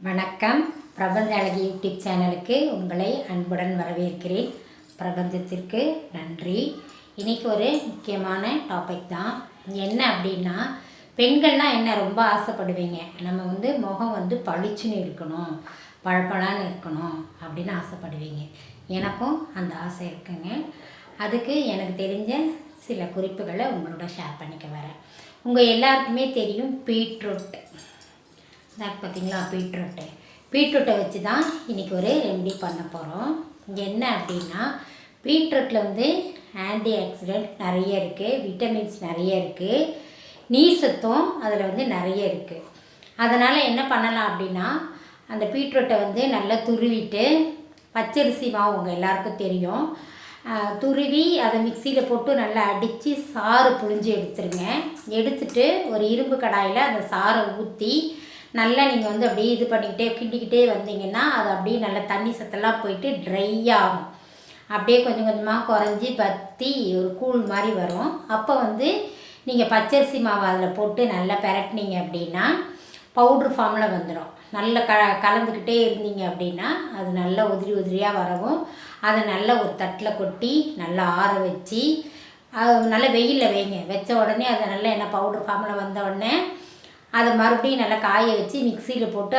வணக்கம். பிரபஞ்ச அழகி யூடியூப் சேனலுக்கு உங்களை அன்புடன் வரவேற்கிறேன். பிரபஞ்சத்திற்கு நன்றி. இன்றைக்கி ஒரு முக்கியமான டாபிக் தான். என்ன அப்படின்னா, பெண்கள்லாம் என்ன ரொம்ப ஆசைப்படுவீங்க, நம்ம முகம் பளிச்சுன்னு இருக்கணும், பளபளன்னு இருக்கணும் அப்படின்னு ஆசைப்படுவீங்க. எனக்கும் அந்த ஆசை இருக்குங்க. அதுக்கு எனக்கு தெரிஞ்ச சில குறிப்புகளை உங்களோட ஷேர் பண்ணிக்க வரேன். உங்கள் எல்லாருக்குமே தெரியும் பீட்ரூட். பார்த்தீங்களா, பீட்ரூட்டை வச்சு தான் இன்றைக்கி ஒரு ரெமெடி பண்ண போகிறோம். என்ன அப்படின்னா, பீட்ரூட்டில் ஆன்டி ஆக்சிடென்ட் நிறைய இருக்குது, விட்டமின்ஸ் நிறைய இருக்குது, நீர் சத்தும் அதில் நிறைய இருக்குது. அதனால் என்ன பண்ணலாம் அப்படின்னா, அந்த பீட்ரூட்டை நல்லா துருவிட்டு, பச்சரிசி மாவு உங்கள் எல்லாருக்கும் தெரியும், துருவி அதை மிக்சியில் போட்டு நல்லா அடித்து சாறு புழிஞ்சு எடுத்துருங்க. எடுத்துட்டு ஒரு இரும்பு கடாயில் அந்த சாறை ஊற்றி நல்லா நீங்கள் அப்படியே இது பண்ணிக்கிட்டே கிண்டிக்கிட்டே வந்தீங்கன்னா அது அப்படியே நல்லா தண்ணி சத்தெல்லாம் போயிட்டு ட்ரை ஆகும். அப்படியே கொஞ்சம் கொஞ்சமாக குறைஞ்சி பற்றி ஒரு கூழ் மாதிரி வரும். அப்போ நீங்கள் பச்சரிசி மாவு அதில் போட்டு நல்லா பெரட்டினீங்க அப்படின்னா பவுட்ரு ஃபார்மில் வந்துடும். நல்லா கலந்துக்கிட்டே இருந்தீங்க அப்படின்னா அது நல்லா உதிரி உதிரியாக வரவும், அதை நல்லா ஒரு தட்டில் கொட்டி நல்லா ஆற வச்சு அது நல்லா வெயிலில் வைங்க. வச்ச உடனே அதை நல்லா என்ன பவுட்ரு ஃபார்மில் வந்த உடனே அதை மறுபடியும் நல்லா காய வச்சு மிக்சியில் போட்டு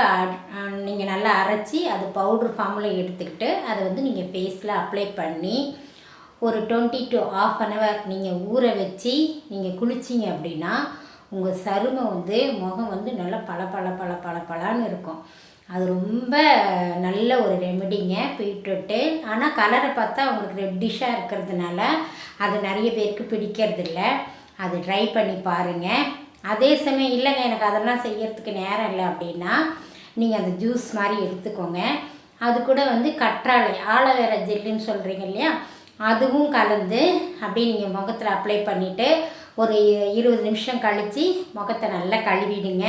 நீங்கள் நல்லா அரைச்சி அது பவுட்ரு ஃபார்மில் எடுத்துக்கிட்டு அதை நீங்கள் ஃபேஸில் அப்ளை பண்ணி ஒரு 20 to ½ an hour நீங்கள் ஊற வச்சு நீங்கள் குளிச்சிங்க அப்படின்னா உங்கள் சருமம் முகம் நல்லா பளபளன்னு இருக்கும். அது ரொம்ப நல்ல ஒரு ரெமெடிங்க பீட்ரூட்டு. ஆனால் கலரை பார்த்தா உங்களுக்கு ரெட்டிஷாக இருக்கிறதுனால அது நிறைய பேருக்கு பிடிக்கிறதில்ல. அது ட்ரை பண்ணி பாருங்கள். அதே சமயம் இல்லைங்க எனக்கு அதெல்லாம் செய்யறதுக்கு நேரம் இல்லை அப்படின்னா நீங்கள் அந்த ஜூஸ் மாதிரி எடுத்துக்கோங்க. அது கூட கற்றாழை ஆலோவேரா ஜெல்லுன்னு சொல்கிறீங்க இல்லையா, அதுவும் கலந்து அப்படியே நீங்கள் முகத்தில் அப்ளை பண்ணிவிட்டு ஒரு 20 நிமிஷம் கழித்து முகத்தை நல்லா கழுவிடுங்க.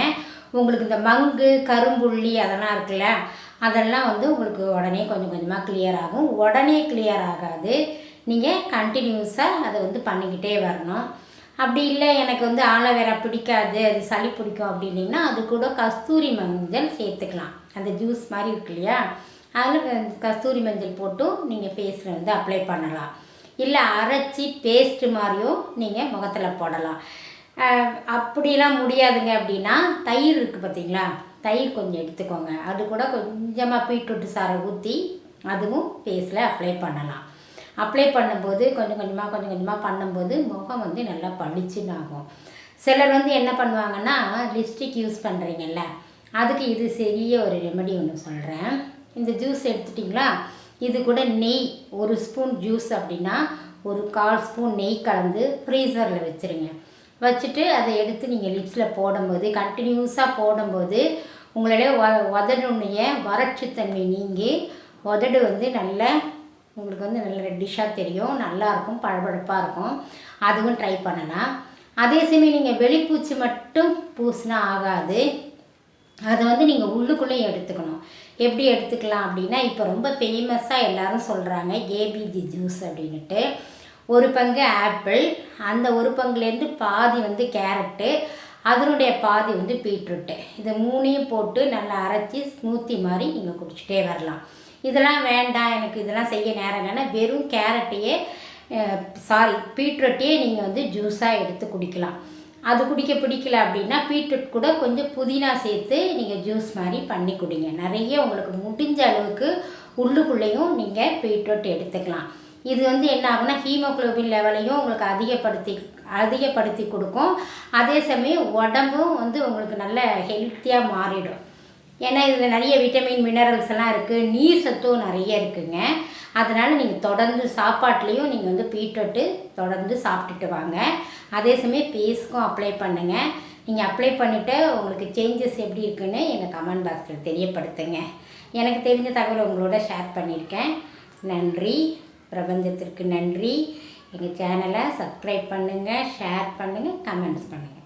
உங்களுக்கு இந்த மங்கு கரும்புள்ளி அதெல்லாம் இருக்குல்ல, அதெல்லாம் உங்களுக்கு உடனே கொஞ்சம் கொஞ்சமாக கிளியர் ஆகும். உடனே கிளியர் ஆகாது, நீங்கள் கண்டினியூஸாக அதை பண்ணிக்கிட்டே வரணும். அப்படி இல்லை எனக்கு ஆலோவேரா பிடிக்காது, அது சளி பிடிக்கும் அப்படின்னிங்கன்னா அது கூட கஸ்தூரி மஞ்சள் சேர்த்துக்கலாம். அந்த ஜூஸ் மாதிரி இருக்கு இல்லையா, அதில் கஸ்தூரி மஞ்சள் போட்டும் நீங்கள் ஃபேஸில் அப்ளை பண்ணலாம். இல்லை அரைச்சி பேஸ்ட்டு மாதிரியும் நீங்கள் முகத்தில் போடலாம். அப்படிலாம் முடியாதுங்க அப்படின்னா தயிர் இருக்குது பார்த்தீங்களா, தயிர் கொஞ்சம் எடுத்துக்கோங்க. அது கூட கொஞ்சமாக பீட்ரூட் சாறை ஊற்றி அதுவும் ஃபேஸில் அப்ளை பண்ணலாம். அப்ளை பண்ணும்போது கொஞ்சம் கொஞ்சமாக பண்ணும்போது முகம் நல்லா பளிச்சுன்னு ஆகும். சிலர் என்ன பண்ணுவாங்கன்னா, லிப்ஸ்டிக் யூஸ் பண்ணுறீங்கல்ல, அதுக்கு இது சரிய ஒரு ரெமெடி ஒன்று சொல்கிறேன். இந்த ஜூஸ் எடுத்துட்டிங்களா, இது கூட நெய் 1 ஸ்பூன் ஜூஸ் அப்படின்னா ஒரு 1/4 ஸ்பூன் நெய் கலந்து ஃப்ரீசரில் வச்சுருங்க. வச்சுட்டு அதை எடுத்து நீங்கள் லிப்ஸில் போடும்போது கண்டினியூஸாக போடும்போது உங்களுடைய உதடுடைய வறட்சி தன்மை நீங்கி உதடு நல்ல உங்களுக்கு நல்ல ரெட்டிஷாக தெரியும், நல்லாயிருக்கும், பளபளப்பாக இருக்கும். அதுவும் ட்ரை பண்ணலாம். அதே சமயம் நீங்கள் வெளிப்பூச்சி மட்டும் பூசினா ஆகாது, அதை நீங்கள் உள்ளுக்குள்ளேயும் எடுத்துக்கணும். எப்படி எடுத்துக்கலாம் அப்படின்னா, இப்போ ரொம்ப ஃபேமஸாக எல்லோரும் சொல்கிறாங்க ஏபிஜி ஜூஸ் அப்படின்ட்டு. 1 பங்கு ஆப்பிள், அந்த 1 பங்குலேருந்து பாதி கேரட்டு, அதனுடைய பாதி பீட்ரூட்டு, இதை 3ஐயும் போட்டு நல்லா அரைச்சி ஸ்மூத்தி மாதிரி நீங்கள் குடிச்சிட்டே வரலாம். இதெல்லாம் வேண்டாம், எனக்கு இதெல்லாம் செய்ய நேரம் இல்லைன்னா வெறும் கேரட்டையே பீட்ரூட்டையே நீங்கள் ஜூஸாக எடுத்து குடிக்கலாம். அது குடிக்க பிடிக்கல அப்படின்னா பீட்ரூட் கூட கொஞ்சம் புதினா சேர்த்து நீங்கள் ஜூஸ் மாதிரி பண்ணி குடிங்க. நிறைய உங்களுக்கு முடிஞ்ச அளவுக்கு உள்ளுக்குள்ளேயும் நீங்கள் பீட்ரூட் எடுத்துக்கலாம். இது என்ன ஆகுனா ஹீமோக்ளோபின் லெவலையும் உங்களுக்கு அதிகப்படுத்தி கொடுக்கும். அதே சமயம் உடம்பும் உங்களுக்கு நல்ல ஹெல்த்தியாக மாறிடும். ஏன்னா இதில் நிறைய விட்டமின் மினரல்ஸ் எல்லாம் இருக்குது, நீர் சத்தும் நிறைய இருக்குங்க. அதனால் நீங்கள் தொடர்ந்து சாப்பாட்லேயும் நீங்கள் பீட்ரூட்டு தொடர்ந்து சாப்பிட்டுட்டு வாங்க. அதே சமயம் ஃபேஸ்க்கும் அப்ளை பண்ணுங்கள். நீங்கள் அப்ளை பண்ணிவிட்டு உங்களுக்கு சேஞ்சஸ் எப்படி இருக்குன்னு எங்கள் கமெண்ட் பாக்ஸில் தெரியப்படுத்துங்க. எனக்கு தெரிஞ்ச தகவலை உங்களோட ஷேர் பண்ணியிருக்கேன். நன்றி. பிரபஞ்சத்திற்கு நன்றி. எங்கள் சேனலை சப்ஸ்கிரைப் பண்ணுங்கள், ஷேர் பண்ணுங்கள், கமெண்ட்ஸ் பண்ணுங்கள்.